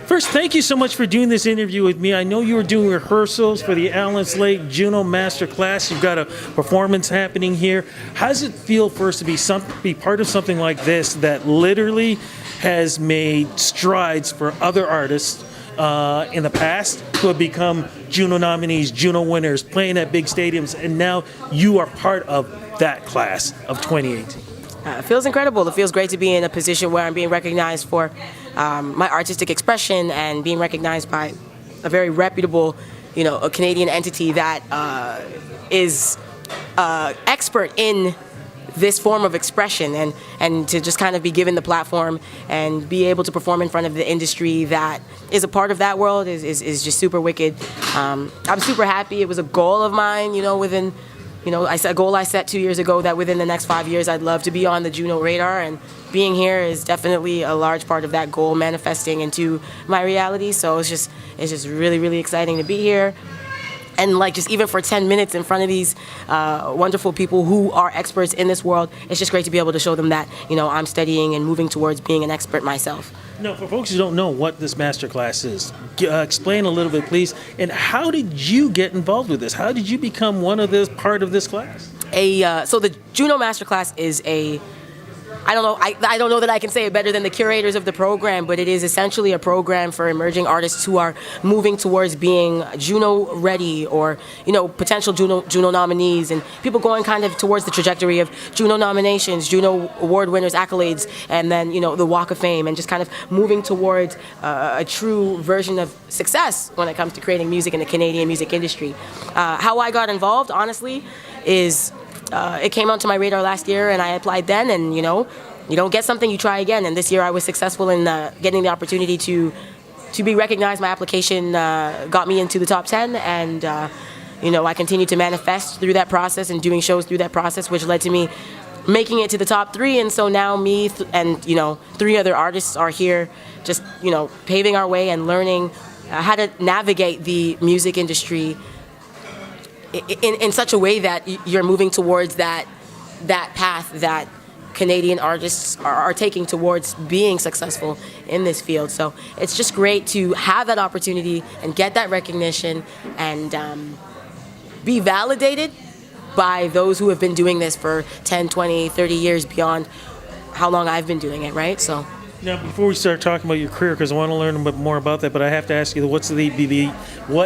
First, thank you so much for doing this interview with me. I know you were doing rehearsals for the Alan Slate Juno Masterclass. You've got a performance happening here. How does it feel first to be part of something like this that literally has made strides for other artists in the past who have become Juno nominees, Juno winners, playing at big stadiums, and now you are part of that class of 2018? It feels incredible. It feels great to be in a position where I'm being recognized for my artistic expression and being recognized by a very reputable, a Canadian entity that is expert in this form of expression, and to just kind of be given the platform and be able to perform in front of the industry that is a part of that world is just super wicked. I'm super happy. It was a goal of mine, within. A goal I set 2 years ago that within the next 5 years I'd love to be on the Juno radar, and being here is definitely a large part of that goal manifesting into my reality. So it's just really, really exciting to be here. And just even for 10 minutes in front of these wonderful people who are experts in this world, it's just great to be able to show them that, I'm studying and moving towards being an expert myself. Now, for folks who don't know what this masterclass is, explain a little bit, please. And how did you get involved with this? How did you become part of this class? So the Juno Masterclass is I don't know that I can say it better than the curators of the program, but it is essentially a program for emerging artists who are moving towards being Juno ready, or potential Juno nominees, and people going kind of towards the trajectory of Juno nominations, Juno award winners, accolades, and then the Walk of Fame, and just kind of moving towards a true version of success when it comes to creating music in the Canadian music industry. How I got involved, honestly, is it came onto my radar last year, and I applied then, and you don't get something, you try again. And this year I was successful in getting the opportunity to be recognized. My application got me into the top 10, and I continued to manifest through that process and doing shows through that process, which led to me making it to the top 3. And so now me and 3 other artists are here just paving our way and learning how to navigate the music industry in such a way that you're moving towards that path that Canadian artists are taking towards being successful in this field. So it's just great to have that opportunity and get that recognition and be validated by those who have been doing this for 10, 20, 30 years beyond how long I've been doing it, right? So. Now, before we start talking about your career, because I want to learn a bit more about that, but I have to ask you, what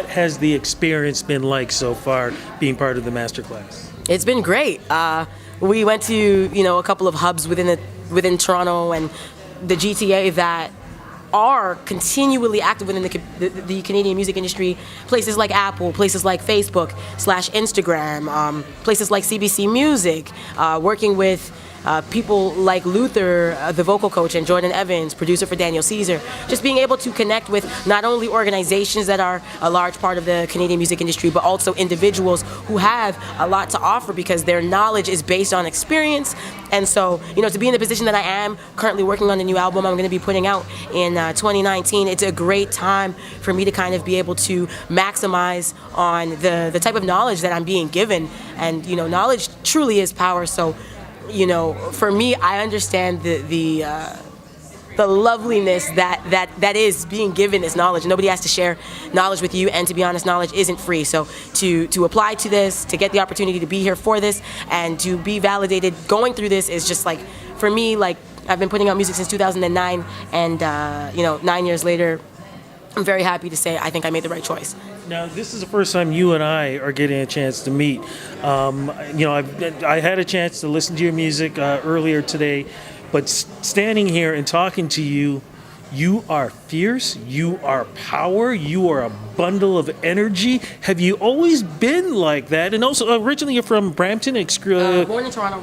has the experience been like so far being part of the masterclass? It's been great. We went to a couple of hubs within Toronto and the GTA that are continually active within the Canadian music industry. Places like Apple, places like Facebook /Instagram, places like CBC Music, working with people like Luther, the vocal coach, and Jordan Evans, producer for Daniel Caesar. Just being able to connect with not only organizations that are a large part of the Canadian music industry, but also individuals who have a lot to offer because their knowledge is based on experience. And so, to be in the position that I am, currently working on the new album I'm going to be putting out in 2019, it's a great time for me to kind of be able to maximize on the type of knowledge that I'm being given. And, knowledge truly is power. So, for me, I understand the loveliness that is being given this knowledge. Nobody has to share knowledge with you, and to be honest, knowledge isn't free. So to apply to this, to get the opportunity to be here for this, and to be validated going through this is just for me, I've been putting out music since 2009, and 9 years later, I'm very happy to say I think I made the right choice. Now, this is the first time you and I are getting a chance to meet. I had a chance to listen to your music earlier today, but standing here and talking to you, you are fierce, you are power, you are a bundle of energy. Have you always been like that? And also, originally you're from Brampton? Born in Toronto,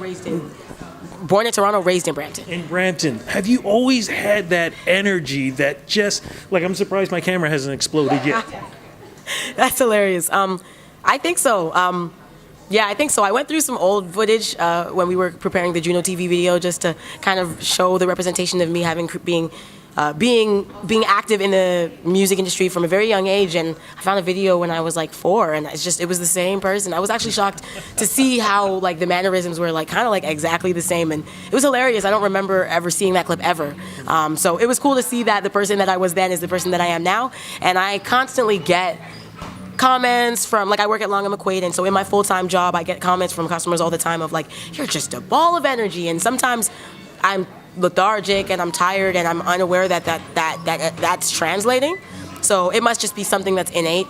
raised in Brampton. In Brampton. Have you always had that energy that just, I'm surprised my camera hasn't exploded yet. That's hilarious. I think so. I think so. I went through some old footage when we were preparing the Juno TV video just to kind of show the representation of me being being active in the music industry from a very young age. And I found a video when I was like 4, and it was the same person. I was actually shocked to see how like the mannerisms were like kind of like exactly the same, and it was hilarious. I don't remember ever seeing that clip ever. So it was cool to see that the person that I was then is the person that I am now, and I constantly get comments from, like, I work at Long & McQuaid, and so in my full-time job I get comments from customers all the time of like, you're just a ball of energy, and sometimes I'm lethargic and I'm tired and I'm unaware that's translating. So it must just be something that's innate.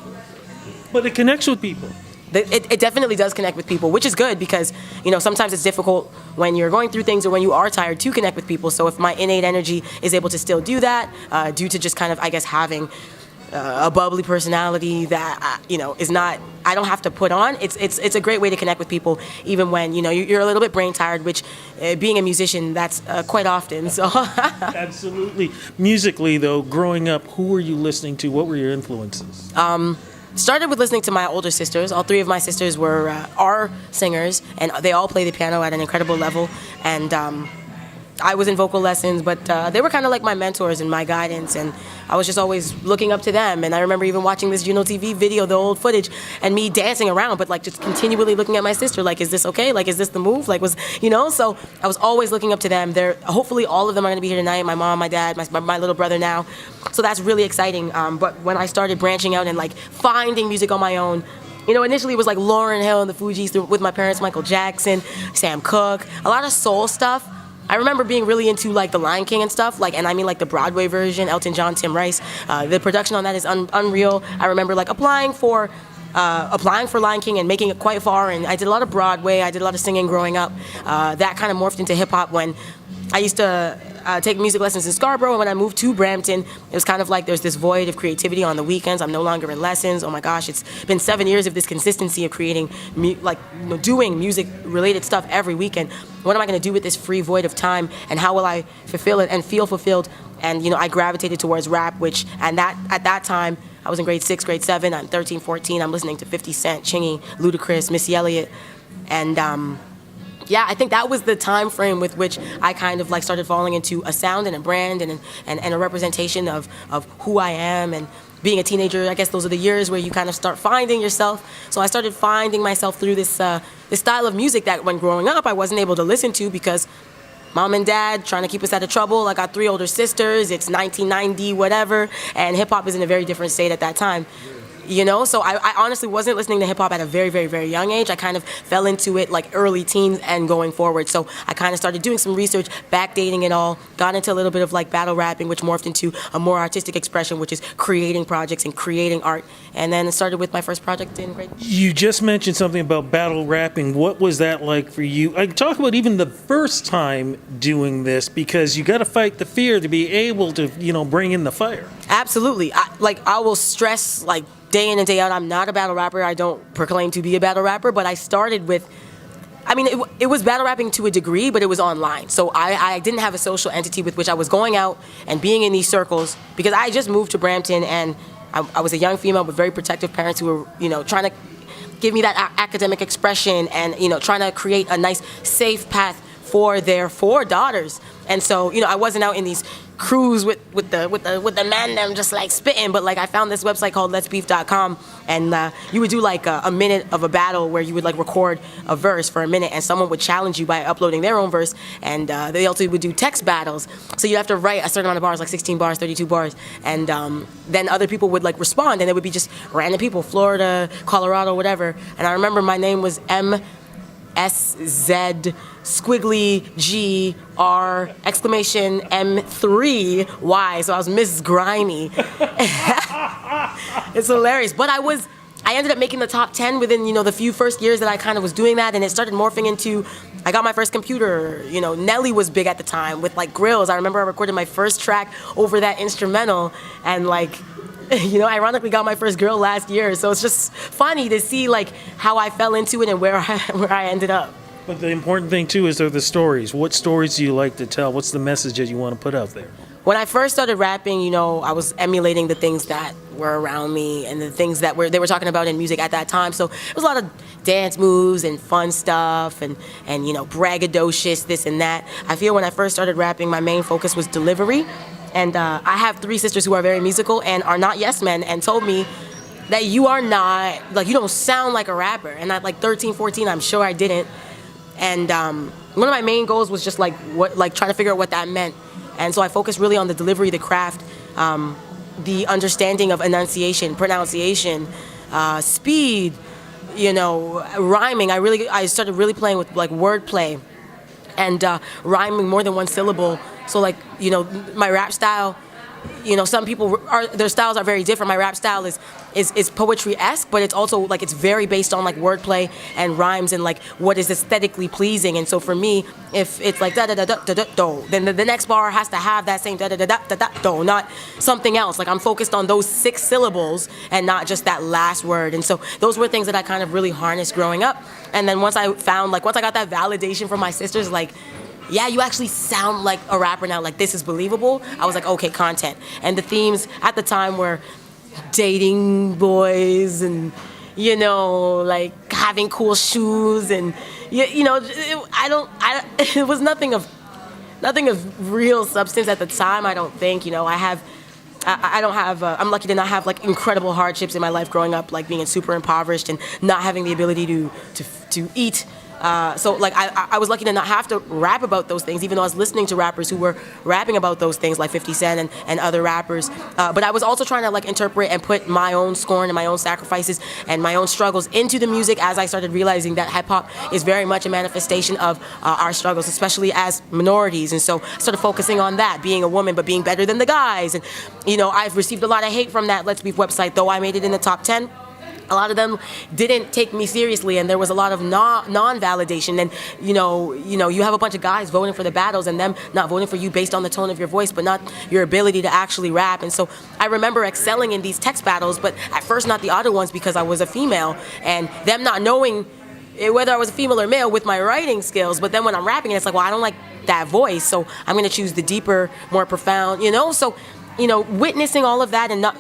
But it connects with people. It definitely does connect with people, which is good because, you know, sometimes it's difficult when you're going through things or when you are tired to connect with people. So if my innate energy is able to still do that, due to just kind of, I guess, having a bubbly personality that you know is not, I don't have to put on. It's a great way to connect with people, even when you know you're a little bit brain tired. Which, being a musician, that's quite often. So Absolutely. Musically, though, growing up, who were you listening to? What were your influences? started with listening to my older sisters. All 3 of my sisters are singers, and they all play the piano at an incredible level. And I was in vocal lessons, but they were kind of like my mentors and my guidance, and I was just always looking up to them. And I remember even watching this Juno TV video, the old footage, and me dancing around, but like just continually looking at my sister, like, is this okay? Like, is this the move? Like, so I was always looking up to them. Hopefully all of them are going to be here tonight, my mom, my dad, my little brother now. So that's really exciting. But when I started branching out and like finding music on my own, you know, initially it was like Lauryn Hill and the Fugees with my parents, Michael Jackson, Sam Cooke, a lot of soul stuff. I remember being really into like the Lion King and stuff, like, and I mean like the Broadway version, Elton John, Tim Rice. The production on that is unreal. I remember like applying for Lion King and making it quite far, and I did a lot of Broadway. I did a lot of singing growing up. That kind of morphed into hip hop when I used to take music lessons in Scarborough, and when I moved to Brampton, it was kind of like there's this void of creativity on the weekends. I'm no longer in lessons. Oh my gosh, it's been 7 years of this consistency of creating, doing music-related stuff every weekend. What am I going to do with this free void of time, and how will I fulfill it and feel fulfilled? And, you know, I gravitated towards rap, at that time, I was in grade 6, grade 7, I'm 13, 14, I'm listening to 50 Cent, Chingy, Ludacris, Missy Elliott, and yeah, I think that was the time frame with which I kind of like started falling into a sound and a brand and a representation of who I am. And being a teenager, I guess those are the years where you kind of start finding yourself. So I started finding myself through this style of music that when growing up I wasn't able to listen to because mom and dad trying to keep us out of trouble. I got 3 older sisters. It's 1990, whatever, and hip hop is in a very different state at that time. You know, so I honestly wasn't listening to hip-hop at a very, very, very young age. I kind of fell into it like early teens and going forward. So I kind of started doing some research, backdating it all, got into a little bit of like battle rapping, which morphed into a more artistic expression, which is creating projects and creating art. And then it started with my first project in grade. You just mentioned something about battle rapping. What was that like for you? I talk about even the first time doing this, because you got to fight the fear to be able to, you know, bring in the fire. Absolutely. I will stress, like, day in and day out, I'm not a battle rapper. I don't proclaim to be a battle rapper, but I started with, I mean, it was battle rapping to a degree, but it was online. So I didn't have a social entity with which I was going out and being in these circles, because I just moved to Brampton, and I was a young female with very protective parents who were, you know, trying to give me that academic expression and, you know, trying to create a nice, safe path for their 4 daughters. And so, you know, I wasn't out in these crews with the men them just like spitting, but like I found this website called letsbeef.com, and you would do like a minute of a battle where you would like record a verse for a minute, and someone would challenge you by uploading their own verse, and they also would do text battles. So you have to write a certain amount of bars, like 16 bars, 32 bars, and then other people would like respond, and it would be just random people, Florida, Colorado, whatever. And I remember my name was MSZ squiggly GR exclamation M3Y. So I was Miss Grimy. It's hilarious. But I ended up making the top 10 within, you know, the few first years that I kind of was doing that, and it started morphing into, I got my first computer. You know, Nelly was big at the time with like grills. I remember I recorded my first track over that instrumental, and like, you know, ironically got my first girl last year. So it's just funny to see like how I fell into it and where I ended up. But the important thing too is the stories. What stories do you like to tell? What's the message that you want to put out there? When I first started rapping, you know, I was emulating the things that were around me and the things that they were talking about in music at that time. So it was a lot of dance moves and fun stuff and you know, braggadocious, this and that. I feel when I first started rapping, my main focus was delivery. And I have 3 sisters who are very musical and are not yes men, and told me that you are not, like, you don't sound like a rapper. And at like 13, 14, I'm sure I didn't. And one of my main goals was just like trying to figure out what that meant. And so I focused really on the delivery, the craft, the understanding of enunciation, pronunciation, speed, rhyming. I started really playing with like wordplay and rhyming more than one syllable. So like, my rap style, some people their styles are very different. My rap style is poetry-esque, but it's also like it's very based on like wordplay and rhymes and like what is aesthetically pleasing. And so for me, if it's like da da da da da da do, then the next bar has to have that same da da da da da da do, not something else. Like I'm focused on those 6 syllables and not just that last word. And so those were things that I kind of really harnessed growing up. And then once I got that validation from my sisters, like, yeah, you actually sound like a rapper now, like this is believable, I was like, okay, content. And the themes at the time were dating boys and, like having cool shoes and, it was nothing of real substance at the time, I don't think. I'm lucky to not have like incredible hardships in my life growing up, like being super impoverished and not having the ability to eat. So like I was lucky to not have to rap about those things, even though I was listening to rappers who were rapping about those things like 50 Cent and other rappers. But I was also trying to like interpret and put my own scorn and my own sacrifices and my own struggles into the music as I started realizing that hip hop is very much a manifestation of our struggles, especially as minorities. And so I started focusing on that, being a woman, but being better than the guys. And, I've received a lot of hate from that Let's Beef website, though I made it in the top 10. A lot of them didn't take me seriously, and there was a lot of non-validation. And you have a bunch of guys voting for the battles, and them not voting for you based on the tone of your voice, but not your ability to actually rap. And so I remember excelling in these text battles, but at first not the other ones because I was a female, and them not knowing whether I was a female or male with my writing skills. But then when I'm rapping, it's like, well, I don't like that voice, so I'm going to choose the deeper, more profound. So. Witnessing all of that and not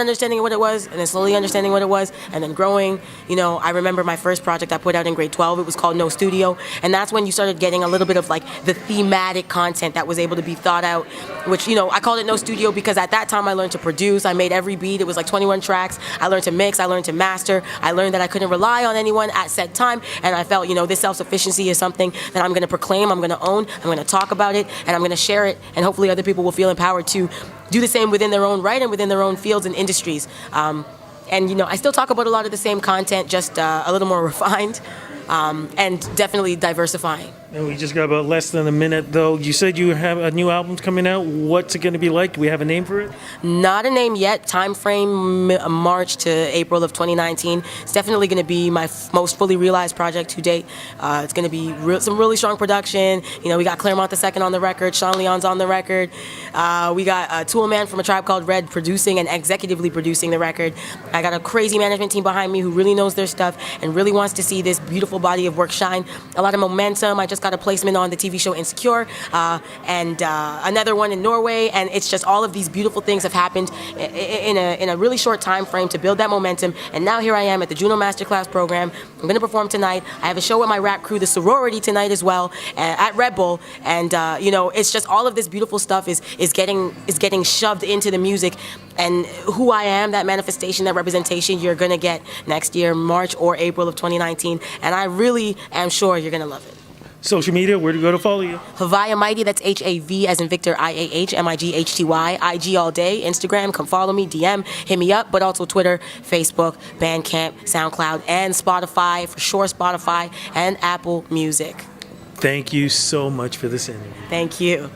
understanding what it was, and then slowly understanding what it was, and then growing. I remember my first project I put out in grade 12. It was called No Studio, and that's when you started getting a little bit of like the thematic content that was able to be thought out. Which I called it No Studio because at that time I learned to produce. I made every beat. It was like 21 tracks. I learned to mix. I learned to master. I learned that I couldn't rely on anyone at said time, and I felt this self-sufficiency is something that I'm going to proclaim. I'm going to own. I'm going to talk about it, and I'm going to share it, and hopefully other people will feel empowered to do the same within their own right and within their own fields and industries. And I still talk about a lot of the same content, just a little more refined, and definitely diversifying. And we just got about less than a minute, though. You said you have a new album coming out. What's it going to be like? Do we have a name for it? Not a name yet. Time frame March to April of 2019. It's definitely going to be my most fully realized project to date. It's going to be some really strong production. We got Claremont II on the record. Sean Leon's on the record. We got Toolman from A Tribe Called Red producing and executively producing the record. I got a crazy management team behind me who really knows their stuff and really wants to see this beautiful body of work shine. A lot of momentum. I just got a placement on the TV show Insecure, and another one in Norway, and it's just all of these beautiful things have happened in a really short time frame to build that momentum. And now here I am at the Juno Masterclass program. I'm going to perform tonight. I have a show with my rap crew, the Sorority, tonight as well at Red Bull, and it's just all of this beautiful stuff is getting shoved into the music. And who I am, that manifestation, that representation, you're going to get next year, March or April of 2019. And I really am sure you're going to love it. Social media, where to go to follow you? Havaya Mighty, that's H-A-V as in Victor, I-A-H, M-I-G-H-T-Y, IG all day, Instagram, come follow me, DM, hit me up, but also Twitter, Facebook, Bandcamp, SoundCloud, and Spotify, for sure Spotify, and Apple Music. Thank you so much for this interview. Thank you.